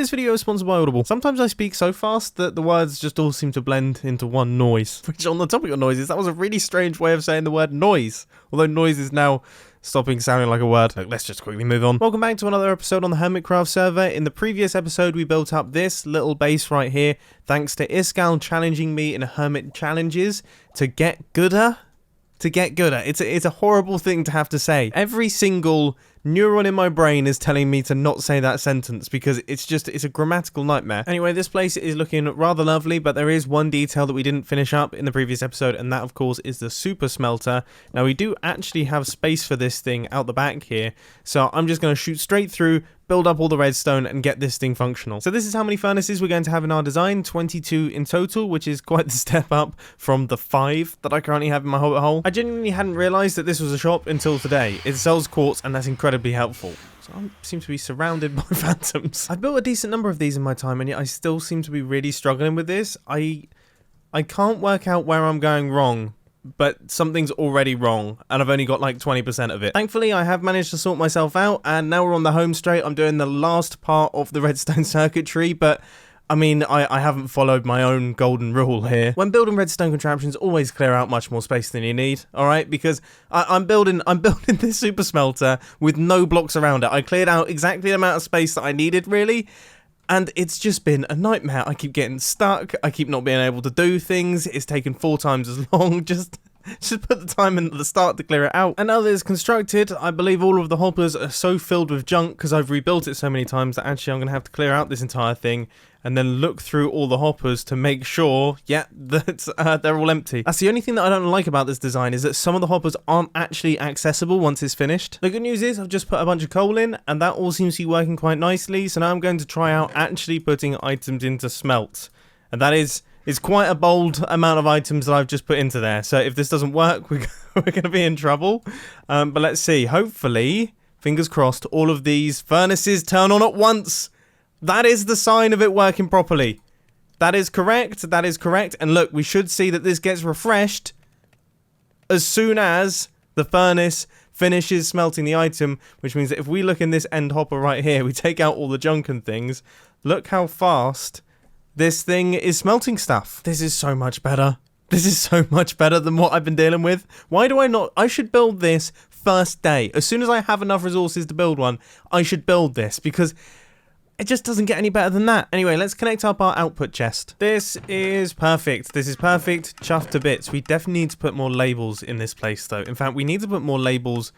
This video is sponsored by Audible. Sometimes I speak so fast that the words just all seem to blend into one noise. Which, on the topic of noises, that was a really strange way of saying the word noise. Although noise is now stopping sounding like a word. Look, let's just quickly move on. Welcome back to another episode on the Hermitcraft server. In the previous episode, we built up this little base right here, thanks to Iskal challenging me in Hermit challenges to get gooder. It's a horrible thing to have to say. Every single neuron in my brain is telling me to not say that sentence because it's a grammatical nightmare. Anyway, this place is looking rather lovely, but there is one detail that we didn't finish up in the previous episode, and that of course is the super smelter. Now we do actually have space for this thing out the back here, so I'm just going to shoot straight through, build up all the redstone and get this thing functional. So this is how many furnaces we're going to have in our design, 22 in total, which is quite the step up from the 5 that I currently have in my hobbit hole. I genuinely hadn't realised that this was a shop until today. It sells quartz and that's incredibly helpful. So I seem to be surrounded by phantoms. I've built a decent number of these in my time and yet I still seem to be really struggling with this. I can't work out where I'm going wrong, but something's already wrong and I've only got like 20% of it. Thankfully, I have managed to sort myself out and now we're on the home straight. I'm doing the last part of the redstone circuitry, but I mean, I haven't followed my own golden rule here. When building redstone contraptions, always clear out much more space than you need, alright? Because I'm building this super smelter with no blocks around it. I cleared out exactly the amount of space that I needed, really. And it's just been a nightmare. I keep getting stuck. I keep not being able to do things. It's taken 4 times as long. Just put the time in at the start to clear it out. And now that it's constructed, I believe all of the hoppers are so filled with junk because I've rebuilt it so many times that actually I'm going to have to clear out this entire thing and then look through all the hoppers to make sure, yeah, that they're all empty. That's the only thing that I don't like about this design is that some of the hoppers aren't actually accessible once it's finished. The good news is I've just put a bunch of coal in and that all seems to be working quite nicely. So now I'm going to try out actually putting items into smelt. And that is quite a bold amount of items that I've just put into there. So if this doesn't work, we're going to be in trouble. But let's see. Hopefully, fingers crossed, all of these furnaces turn on at once. That is the sign of it working properly. That is correct. That is correct. And look, we should see that this gets refreshed as soon as the furnace finishes smelting the item, which means that if we look in this end hopper right here, we take out all the junk and things. Look how fast this thing is smelting stuff. This is so much better. This is so much better than what I've been dealing with. Why do I not? I should build this first day. As soon as I have enough resources to build one, I should build this because it just doesn't get any better than that. Anyway, let's connect up our output chest. This is perfect. This is perfect. Chuffed to bits. We definitely need to put more labels in this place though. In fact, we need to put more labels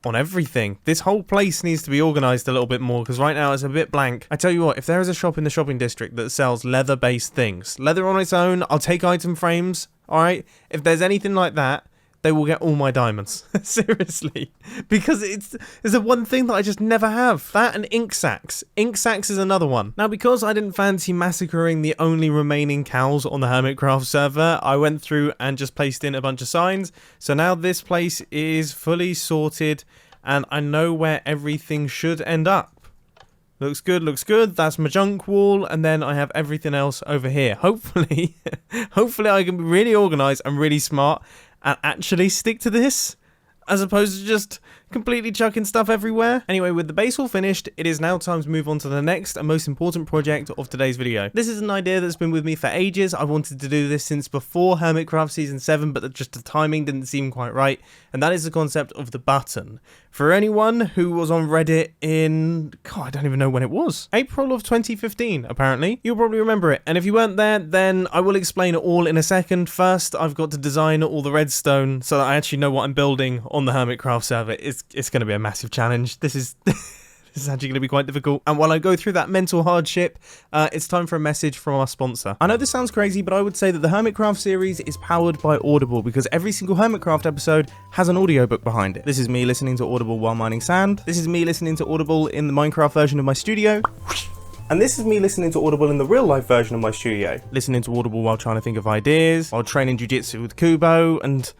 on everything. This whole place needs to be organized a little bit more because right now it's a bit blank. I tell you what, if there is a shop in the shopping district that sells leather-based things, leather on its own, I'll take item frames, alright? If there's anything like that, they will get all my diamonds. Seriously. Because it's the one thing that I just never have. That and ink sacks. Ink sacks is another one. Now, because I didn't fancy massacring the only remaining cows on the Hermitcraft server, I went through and just placed in a bunch of signs. So now this place is fully sorted and I know where everything should end up. Looks good, looks good. That's my junk wall, and then I have everything else over here. Hopefully, hopefully I can be really organized and really smart and actually stick to this, as opposed to just completely chucking stuff everywhere. Anyway, with the base all finished, it is now time to move on to the next and most important project of today's video. This is an idea that's been with me for ages. I wanted to do this since before Hermitcraft Season 7, but just the timing didn't seem quite right, and that is the concept of the button. For anyone who was on Reddit in, God, I don't even know when it was. April of 2015, apparently. You'll probably remember it. And if you weren't there, then I will explain it all in a second. First, I've got to design all the redstone so that I actually know what I'm building on the Hermitcraft server. It's going to be a massive challenge. This is this is actually going to be quite difficult. And while I go through that mental hardship, it's time for a message from our sponsor. I know this sounds crazy, but I would say that the Hermitcraft series is powered by Audible because every single Hermitcraft episode has an audiobook behind it. This is me listening to Audible while mining sand. This is me listening to Audible in the Minecraft version of my studio. And this is me listening to Audible in the real life version of my studio. Listening to Audible while trying to think of ideas, while training jiu-jitsu with Kubo, and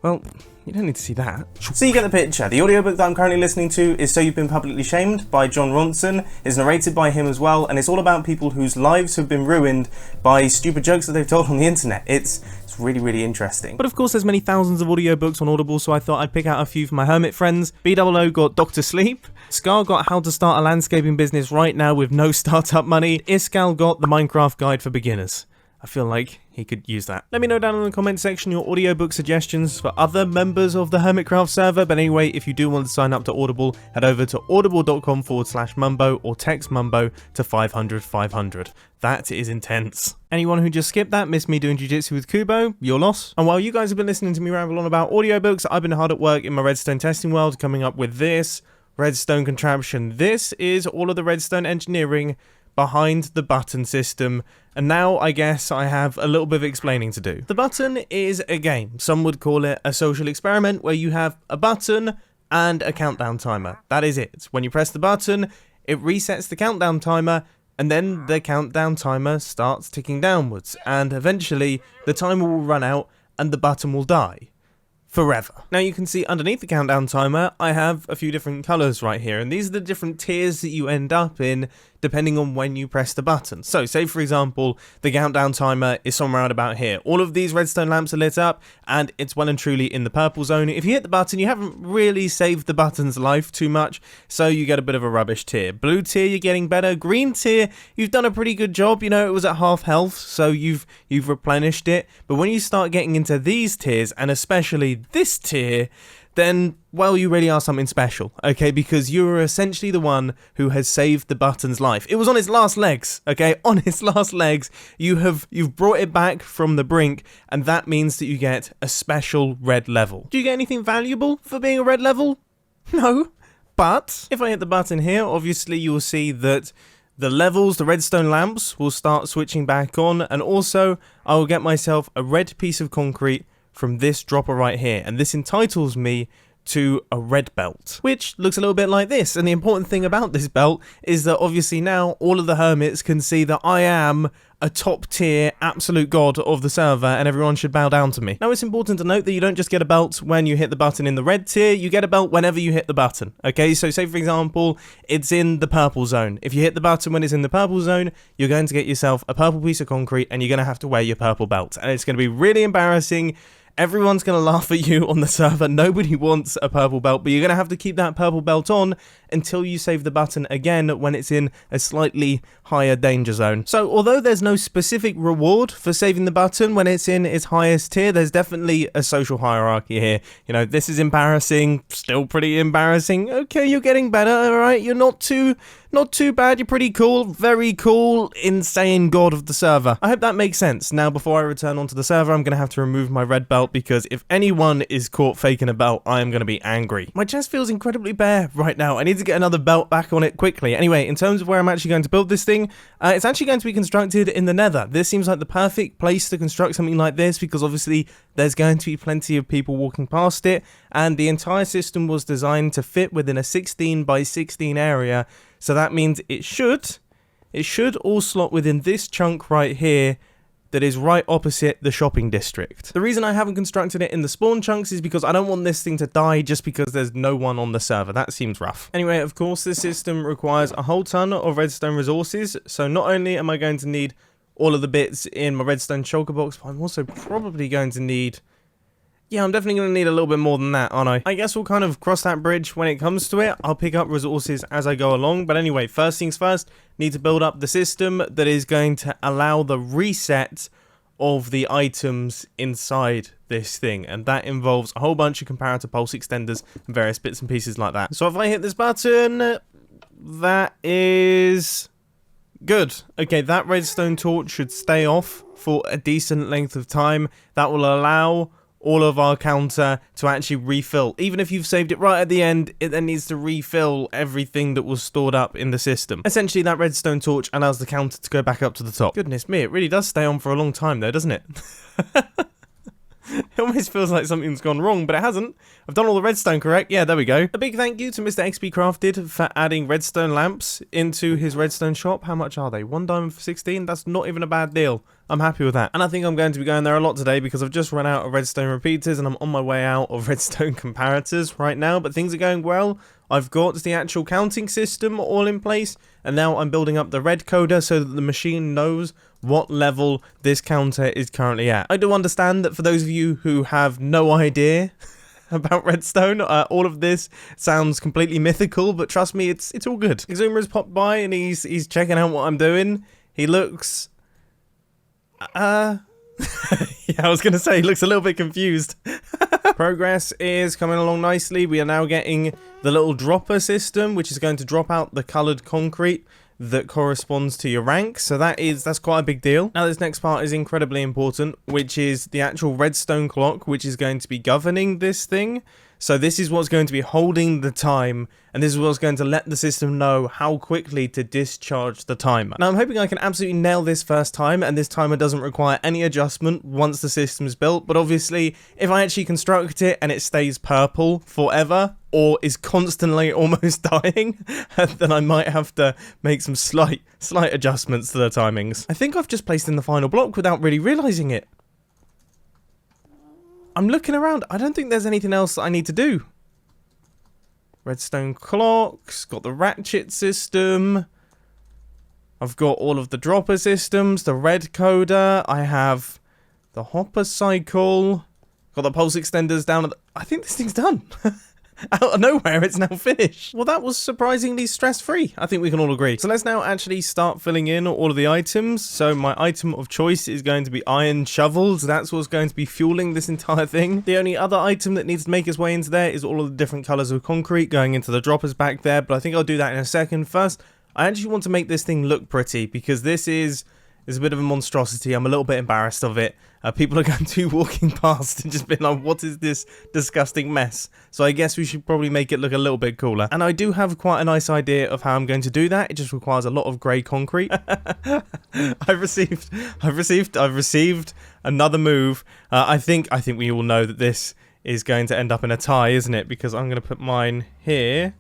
Well, you don't need to see that. So you get the picture. The audiobook that I'm currently listening to is So You've Been Publicly Shamed by John Ronson. It's narrated by him as well, and it's all about people whose lives have been ruined by stupid jokes that they've told on the internet. It's really, really interesting. But of course there's many thousands of audiobooks on Audible, so I thought I'd pick out a few for my hermit friends. BOO got Dr. Sleep. Scar got How to Start a Landscaping Business Right Now with No Startup Money. Iskal got The Minecraft Guide for Beginners. I feel like he could use that. Let me know down in the comment section your audiobook suggestions for other members of the Hermitcraft server. But anyway, if you do want to sign up to Audible, head over to audible.com/Mumbo or text Mumbo to 500 500. That is intense. Anyone who just skipped that, missed me doing jiu-jitsu with Kubo, your loss. And while you guys have been listening to me ramble on about audiobooks, I've been hard at work in my redstone testing world, coming up with this redstone contraption. This is all of the redstone engineering behind the button system, and now I guess I have a little bit of explaining to do. The button is a game. Some would call it a social experiment where you have a button and a countdown timer. That is it. When you press the button, it resets the countdown timer, and then the countdown timer starts ticking downwards, and eventually the timer will run out and the button will die. Forever. Now you can see underneath the countdown timer, I have a few different colours right here, and these are the different tiers that you end up in depending on when you press the button. So say for example, the countdown timer is somewhere around about here. All of these redstone lamps are lit up and it's well and truly in the purple zone. If you hit the button, you haven't really saved the button's life too much, so you get a bit of a rubbish tier. Blue tier, you're getting better. Green tier, you've done a pretty good job. You know, it was at half health, so you've replenished it. But when you start getting into these tiers, and especially this tier, then, well, you really are something special, okay? Because you're essentially the one who has saved the button's life. It was on its last legs, okay? On its last legs, you've brought it back from the brink, and that means that you get a special red level. Do you get anything valuable for being a red level? No. But if I hit the button here, obviously you will see that the levels, the redstone lamps, will start switching back on, and also I will get myself a red piece of concrete from this dropper right here, and this entitles me to a red belt, which looks a little bit like this. And the important thing about this belt is that obviously now all of the hermits can see that I am a top tier absolute god of the server and everyone should bow down to me. Now it's important to note that you don't just get a belt when you hit the button in the red tier, you get a belt whenever you hit the button. Okay, so say for example, it's in the purple zone. If you hit the button when it's in the purple zone, you're going to get yourself a purple piece of concrete and you're going to have to wear your purple belt. And it's going to be really embarrassing. Everyone's going to laugh at you on the server. Nobody wants a purple belt, but you're going to have to keep that purple belt on until you save the button again when it's in a slightly higher danger zone. So although there's no specific reward for saving the button when it's in its highest tier, there's definitely a social hierarchy here. You know, this is embarrassing, still pretty embarrassing. Okay, you're getting better, alright? You're not too bad, you're pretty cool, very cool, insane god of the server. I hope that makes sense. Now, before I return onto the server, I'm going to have to remove my red belt because if anyone is caught faking a belt, I am going to be angry. My chest feels incredibly bare right now. I need to get another belt back on it quickly. Anyway, in terms of where I'm actually going to build this thing, it's actually going to be constructed in the nether. This seems like the perfect place to construct something like this because obviously there's going to be plenty of people walking past it, and the entire system was designed to fit within a 16 by 16 area. So that means it should all slot within this chunk right here that is right opposite the shopping district. The reason I haven't constructed it in the spawn chunks is because I don't want this thing to die just because there's no one on the server. That seems rough. Anyway, of course, this system requires a whole ton of redstone resources. So not only am I going to need all of the bits in my redstone shulker box, but I'm also probably going to need... Yeah, I'm definitely going to need a little bit more than that, aren't I? I guess we'll kind of cross that bridge when it comes to it. I'll pick up resources as I go along. But anyway, first things first, need to build up the system that is going to allow the reset of the items inside this thing. And that involves a whole bunch of comparator pulse extenders and various bits and pieces like that. So if I hit this button, that is... good. Okay, that redstone torch should stay off for a decent length of time. That will allow all of our counter to actually refill. Even if you've saved it right at the end, it then needs to refill everything that was stored up in the system. Essentially, that redstone torch allows the counter to go back up to the top. Goodness me, it really does stay on for a long time though, doesn't it? It almost feels like something's gone wrong, but it hasn't. I've done all the redstone correct. Yeah, there we go. A big thank you to Mr. XP Crafted for adding redstone lamps into his redstone shop. How much are they? 1 diamond for 16? That's not even a bad deal. I'm happy with that. And I think I'm going to be going there a lot today because I've just run out of redstone repeaters and I'm on my way out of redstone comparators right now, but things are going well. I've got the actual counting system all in place, and now I'm building up the red coder so that the machine knows what level this counter is currently at. I do understand that for those of you who have no idea about redstone, all of this sounds completely mythical, but trust me, it's all good. Exuma has popped by and he's checking out what I'm doing. He looks... yeah, I was going to say, he looks a little bit confused. Progress is coming along nicely. We are now getting the little dropper system, which is going to drop out the coloured concrete that corresponds to your rank. So that's quite a big deal. Now this next part is incredibly important, which is the actual redstone clock, which is going to be governing this thing. So this is what's going to be holding the time, and this is what's going to let the system know how quickly to discharge the timer. Now I'm hoping I can absolutely nail this first time, and this timer doesn't require any adjustment once the system's built, but obviously if I actually construct it and it stays purple forever, or is constantly almost dying, then I might have to make some slight adjustments to the timings. I think I've just placed in the final block without really realising it. I'm looking around. I don't think there's anything else that I need to do. Redstone clocks, got the ratchet system. I've got all of the dropper systems, the red coder. I have the hopper cycle. Got the pulse extenders down at the... I think this thing's done. Out of nowhere, it's now finished. Well, that was surprisingly stress-free. I think we can all agree. So let's now actually start filling in all of the items. So my item of choice is going to be iron shovels. That's what's going to be fueling this entire thing. The only other item that needs to make its way into there is all of the different colors of concrete going into the droppers back there. But I think I'll do that in a second. First, I actually want to make this thing look pretty because this is a bit of a monstrosity. I'm a little bit embarrassed of it. People are going to be walking past and just being like, what is this disgusting mess? So I guess we should probably make it look a little bit cooler. And I do have quite a nice idea of how I'm going to do that. It just requires a lot of grey concrete. I've received another move. I think we all know that this is going to end up in a tie, isn't it? Because I'm going to put mine here.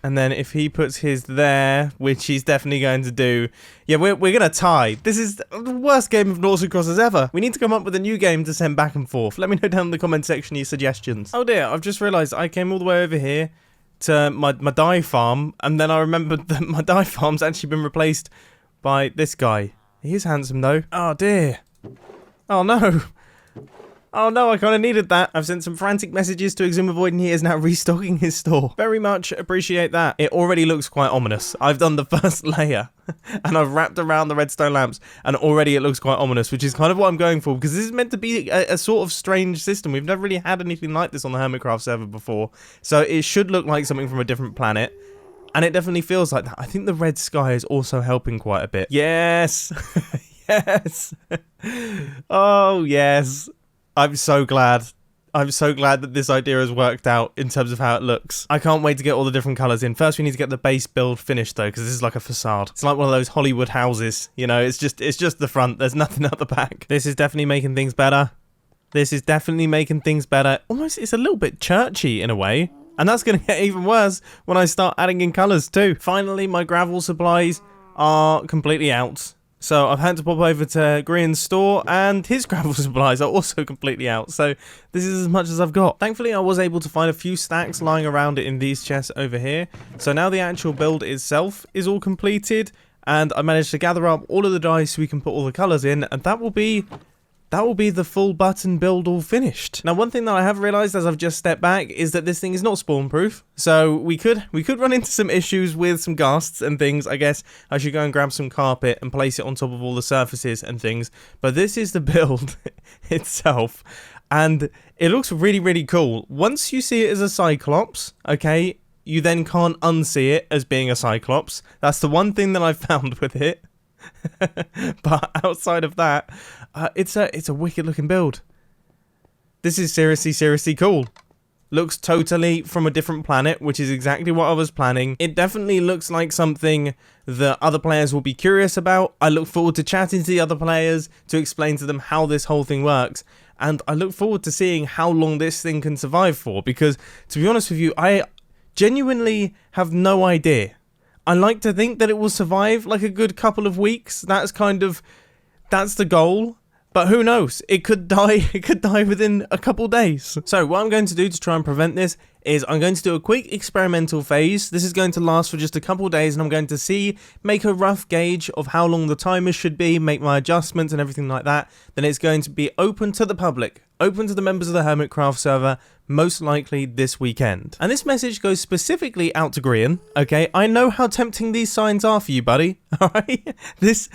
And then if he puts his there, which he's definitely going to do, yeah, we're going to tie. This is the worst game of Noughts and Crosses ever. We need to come up with a new game to send back and forth. Let me know down in the comment section your suggestions. Oh dear, I've just realised I came all the way over here to my dye farm, and then I remembered that my dye farm's actually been replaced by this guy. He is handsome though. Oh dear. Oh no. Oh no, I kind of needed that. I've sent some frantic messages to Exuma Void and he is now restocking his store. Very much appreciate that. It already looks quite ominous. I've done the first layer and I've wrapped around the redstone lamps and already it looks quite ominous, which is kind of what I'm going for because this is meant to be a sort of strange system. We've never really had anything like this on the Hermitcraft server before. So it should look like something from a different planet. And it definitely feels like that. I think the red sky is also helping quite a bit. Yes. Yes. Oh, yes. I'm so glad. I'm so glad that this idea has worked out in terms of how it looks. I can't wait to get all the different colours in. First, we need to get the base build finished, though, because this is like a facade. It's like one of those Hollywood houses. You know, it's just the front. There's nothing at the back. This is definitely making things better. This is definitely making things better. Almost, it's a little bit churchy in a way. And that's going to get even worse when I start adding in colours, too. Finally, my gravel supplies are completely out. So I've had to pop over to Grian's store and his gravel supplies are also completely out. So this is as much as I've got. Thankfully, I was able to find a few stacks lying around in these chests over here. So now the actual build itself is all completed and I managed to gather up all of the dice so we can put all the colours in and that will be the full button build all finished. Now, one thing that I have realised as I've just stepped back is that this thing is not spawn proof. So we could run into some issues with some ghasts and things. I guess I should go and grab some carpet and place it on top of all the surfaces and things. But this is the build itself. And it looks really, really cool. Once you see it as a Cyclops, okay, you then can't unsee it as being a Cyclops. That's the one thing that I've found with it. But outside of that, it's a wicked looking build. This is seriously cool. looks totally from a different planet, which is exactly what I was planning. It definitely looks like something that other players will be curious about. I look forward to chatting to the other players to explain to them how this whole thing works. And I look forward to seeing how long this thing can survive for, because to be honest with you, I genuinely have no idea. I like to think that it will survive like a good couple of weeks. That's the goal. But who knows? It could die. It could die within a couple days. So what I'm going to do to try and prevent this is I'm going to do a quick experimental phase. This is going to last for just a couple days, and I'm going to make a rough gauge of how long the timer should be, make my adjustments and everything like that. Then it's going to be open to the public, open to the members of the Hermitcraft server, most likely this weekend. And this message goes specifically out to Grian, okay? I know how tempting these signs are for you, buddy, alright? These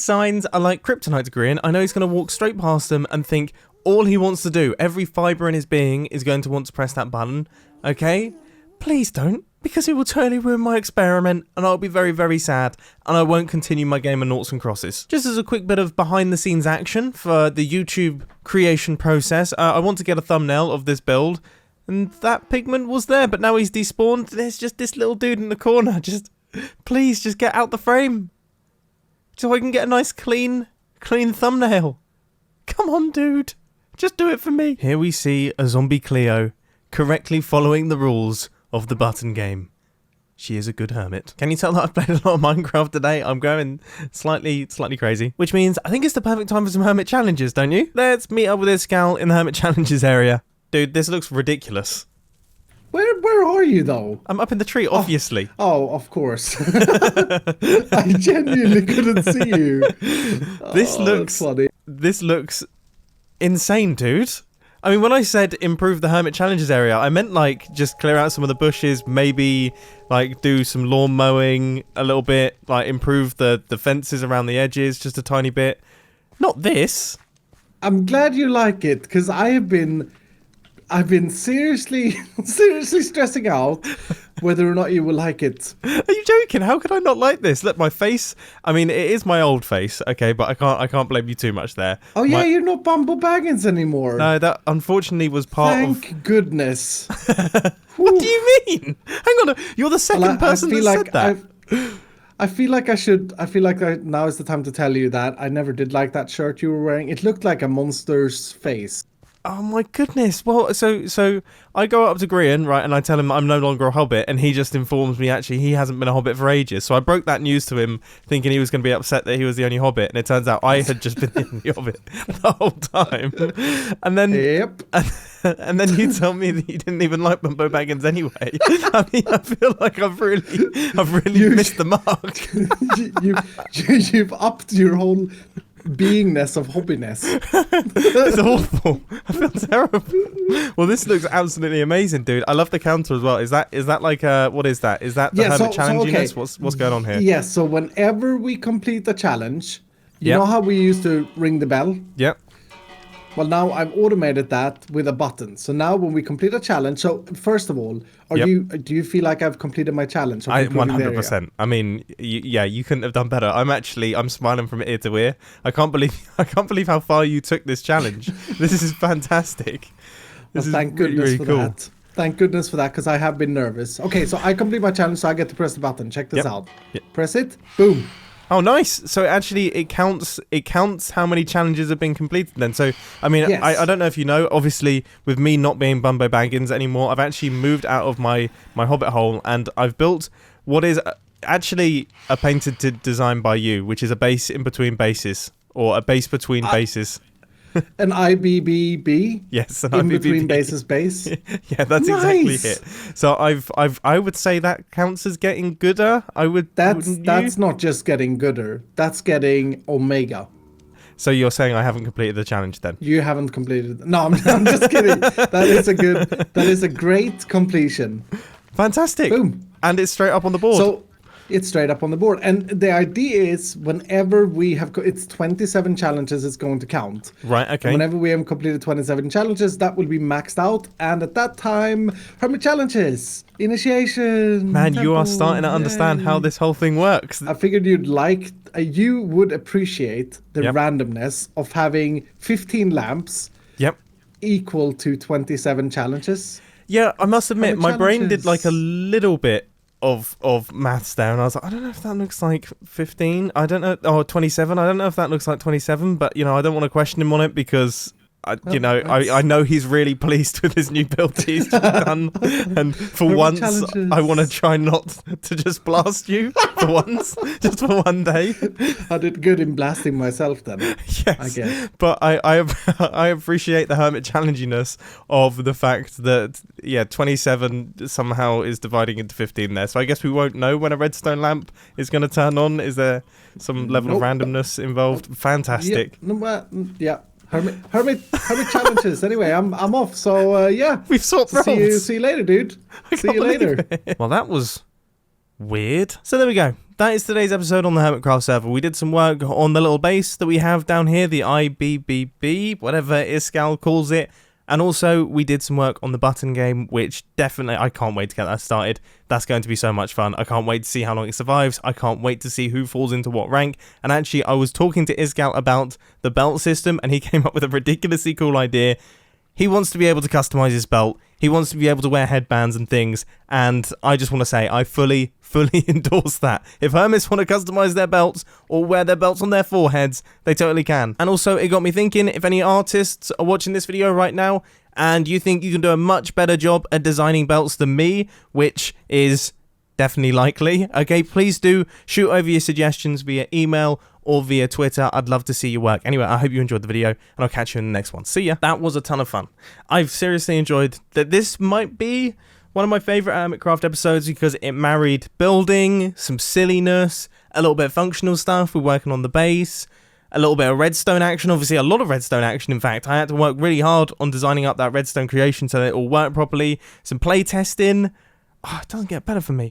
signs are like kryptonite to Grian. I know he's going to walk straight past them and think all he wants to do, every fibre in his being, is going to want to press that button, okay? Please don't, because it will totally ruin my experiment, and I'll be very, very sad, and I won't continue my game of noughts and crosses. Just as a quick bit of behind-the-scenes action for the YouTube creation process, I want to get a thumbnail of this build, and that pigment was there, but now he's despawned. There's just this little dude in the corner. Please, just get out the frame, so I can get a nice, clean thumbnail. Come on, dude. Just do it for me. Here we see a zombie Cleo correctly following the rules of the button game. She is a good hermit. Can you tell that I've played a lot of Minecraft today? I'm going slightly crazy. Which means I think it's the perfect time for some hermit challenges, don't you? Let's meet up with this gal in the hermit challenges area. Dude, this looks ridiculous. Where are you, though? I'm up in the tree, obviously. Oh, of course. I genuinely couldn't see you. This looks funny. This looks insane, dude. I mean, when I said improve the hermit challenges area, I meant like just clear out some of the bushes, maybe like do some lawn mowing a little bit, like improve the fences around the edges just a tiny bit. Not this. I'm glad you like it, because I've been seriously stressing out whether or not you will like it. Are you joking? How could I not like this? Look, my face. I mean, it is my old face, okay, but I can't blame you too much there. Oh yeah, you're not Mumbo Baggins anymore. No, that unfortunately was part of. Thank goodness. What do you mean? Hang on, you're the second person that said that. I feel like now is the time to tell you that I never did like that shirt you were wearing. It looked like a monster's face. Oh my goodness. Well, so I go up to Grian, right, and I tell him I'm no longer a hobbit, and he just informs me actually he hasn't been a hobbit for ages. So I broke that news to him, thinking he was going to be upset that he was the only hobbit, and it turns out I had just been the only hobbit the whole time. And then Yep. and then you tell me that you didn't even like Mumbo Baggins anyway. I mean, I feel like I've really missed the mark. You've upped your whole beingness of hobbiness. It's awful. I feel terrible. Well, this looks absolutely amazing, dude. I love the counter as well. Is that like what is that? Is that the hermit challenginess? Okay. What's going on here? Yes, so whenever we complete the challenge, you know how we used to ring the bell? Yep. Well, now I've automated that with a button. So now when we complete a challenge, so first of all, do you feel like I've completed my challenge? 100%. I mean, you couldn't have done better. I'm smiling from ear to ear. I can't believe how far you took this challenge. This is fantastic. This is thank goodness really for cool. that. Thank goodness for that, because I have been nervous. Okay, so I complete my challenge, so I get to press the button. Check this out. Yep. Press it. Boom. Oh, nice. So actually it counts how many challenges have been completed then. So, I mean, yes. I don't know if you know, obviously, with me not being Mumbo Baggins anymore, I've actually moved out of my hobbit hole, and I've built what is actually a painted design by you, which is a base in between bases, or a base between bases. An IBBB? Yes, an in IBBB. Between bases base? Yeah, that's exactly it. So I would say that counts as getting gooder. That's not just getting gooder. That's getting omega. So you're saying I haven't completed the challenge then? You haven't completed. No, I'm just kidding. That is a great completion. Fantastic. Boom. And it's straight up on the board. So it's straight up on the board. And the idea is whenever we have, it's 27 challenges it's going to count. Right, okay. And whenever we have completed 27 challenges, that will be maxed out. And at that time, hermit challenges, initiation. Man, you are starting to understand how this whole thing works. I figured you would appreciate the randomness of having 15 lamps equal to 27 challenges. Yeah, I must admit, my brain did like a challenges. little bit of maths there, and I was like, I don't know if that looks like 15. I don't know, or 27. I don't know if that looks like 27, but I don't want to question him on it because I know he's really pleased with his new build he's done, and for Hermit once, challenges. I want to try not to just blast you for once, just for one day. I did good in blasting myself then. Yes, I guess. but I appreciate the hermit challenginess of the fact that 27 somehow is dividing into 15 there. So I guess we won't know when a redstone lamp is going to turn on. Is there some level of randomness involved? Fantastic. Yeah. Hermit challenges. Anyway, I'm off. So yeah. We've swapped roles. See you later, dude. See you later. Well, that was weird. So there we go. That is today's episode on the Hermitcraft server. We did some work on the little base that we have down here, the IBBB, whatever Iskal calls it. And also, we did some work on the button game, which definitely, I can't wait to get that started. That's going to be so much fun. I can't wait to see how long it survives. I can't wait to see who falls into what rank. And actually, I was talking to Iskal about the belt system, and he came up with a ridiculously cool idea. He wants to be able to customize his belt. He wants to be able to wear headbands and things. And I just want to say, I fully endorse that. If hermits want to customize their belts or wear their belts on their foreheads, they totally can. And also, it got me thinking, if any artists are watching this video right now and you think you can do a much better job at designing belts than me, which is definitely likely, okay, please do shoot over your suggestions via email or via Twitter. I'd love to see your work. Anyway, I hope you enjoyed the video, and I'll catch you in the next one. See ya. That was a ton of fun. I've seriously enjoyed that. This might be one of my favourite Hermitcraft episodes because it married building, some silliness, a little bit of functional stuff. We're working on the base, a little bit of redstone action, obviously a lot of redstone action. In fact, I had to work really hard on designing up that redstone creation so that it all worked properly. Some play testing. Oh, it doesn't get better for me.